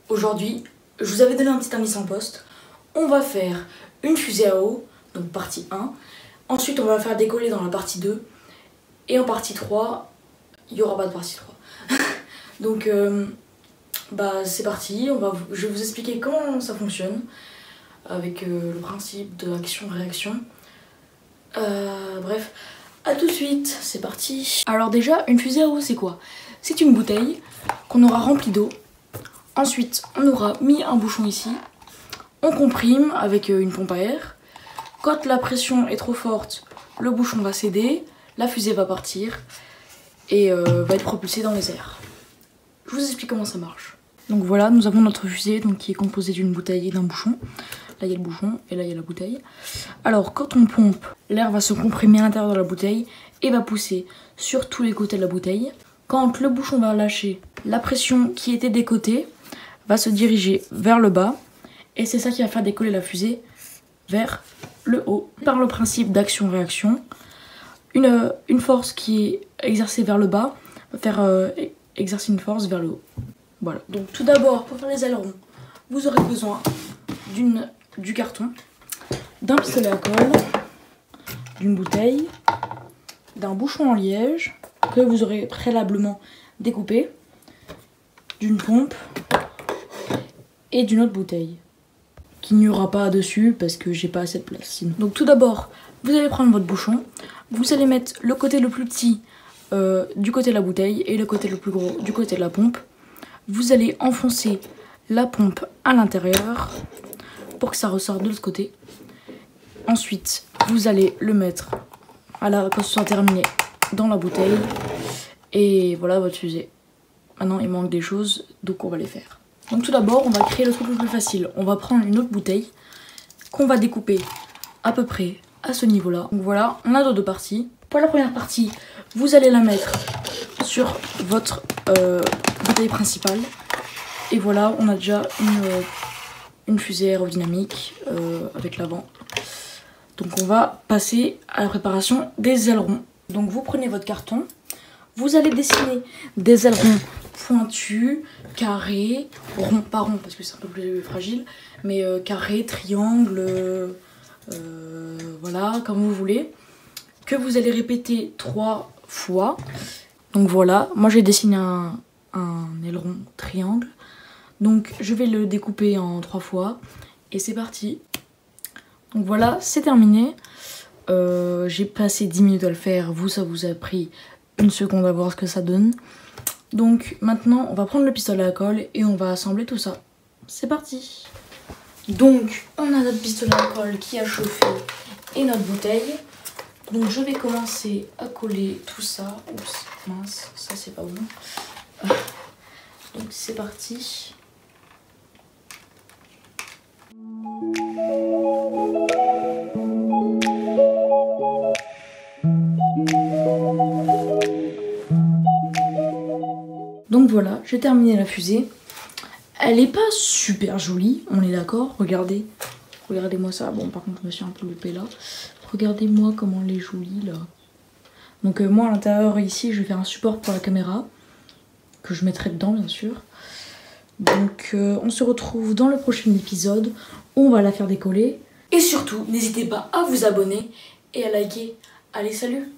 Aujourd'hui, je vous avais donné un petit indice en poste. On va faire une fusée à eau, donc partie 1. Ensuite, on va la faire décoller dans la partie 2. Et en partie 3, il n'y aura pas de partie 3. Donc, c'est parti. Je vais vous expliquer comment ça fonctionne. Avec le principe de action-réaction. Bref, à tout de suite, c'est parti. Alors déjà, une fusée à eau, c'est quoi? C'est une bouteille qu'on aura remplie d'eau. Ensuite, on aura mis un bouchon ici. On comprime avec une pompe à air. Quand la pression est trop forte, le bouchon va céder, la fusée va partir et va être propulsée dans les airs. Je vous explique comment ça marche. Donc voilà, nous avons notre fusée qui est composée d'une bouteille et d'un bouchon. Là il y a le bouchon et là il y a la bouteille. Alors quand on pompe, l'air va se comprimer à l'intérieur de la bouteille et va pousser sur tous les côtés de la bouteille. Quand le bouchon va lâcher, la pression qui était des côtés va se diriger vers le bas. Et c'est ça qui va faire décoller la fusée vers le haut. Par le principe d'action-réaction, une force qui est exercée vers le bas va faire exercer une force vers le haut. Voilà. Donc tout d'abord, pour faire les ailerons, vous aurez besoin du carton, d'un pistolet à colle, d'une bouteille, d'un bouchon en liège que vous aurez préalablement découpé, d'une pompe et d'une autre bouteille qu'il n'y aura pas dessus parce que j'ai pas assez de place sinon. Donc tout d'abord, vous allez prendre votre bouchon, vous allez mettre le côté le plus petit du côté de la bouteille et le côté le plus gros du côté de la pompe. Vous allez enfoncer la pompe à l'intérieur pour que ça ressorte de l'autre côté. Ensuite, vous allez le mettre quand ce soit terminé dans la bouteille. Et voilà votre fusée. Maintenant, il manque des choses, donc on va les faire. Donc tout d'abord, on va créer le truc le plus facile. On va prendre une autre bouteille qu'on va découper à peu près à ce niveau-là. Donc voilà, on a nos deux parties. Pour la première partie, vous allez la mettre sur votre bouteille principale. Et voilà, on a déjà une fusée aérodynamique avec l'avant. Donc on va passer à la préparation des ailerons. Donc vous prenez votre carton, vous allez dessiner des ailerons pointus, carrés, ronds, pas ronds parce que c'est un peu plus fragile, mais carrés, triangles, voilà, comme vous voulez, que vous allez répéter 3 fois. Donc voilà, moi j'ai dessiné un aileron triangle. Donc je vais le découper en 3 fois et c'est parti. Donc voilà, c'est terminé. J'ai passé 10 minutes à le faire, ça vous a pris 1 seconde à voir ce que ça donne. Donc maintenant on va prendre le pistolet à colle et on va assembler tout ça. C'est parti. Donc on a notre pistolet à colle qui a chauffé et notre bouteille. Donc je vais commencer à coller tout ça. Oups, mince, ça c'est pas bon. Donc c'est parti. Donc voilà, j'ai terminé la fusée. Elle est pas super jolie, on est d'accord. Regardez, regardez-moi ça. Bon, par contre, je me suis un peu loupée là. Regardez-moi comment elle est jolie là. Donc moi à l'intérieur ici, je vais faire un support pour la caméra que je mettrai dedans bien sûr. Donc on se retrouve dans le prochain épisode où on va la faire décoller. Et surtout, n'hésitez pas à vous abonner et à liker. Allez, salut!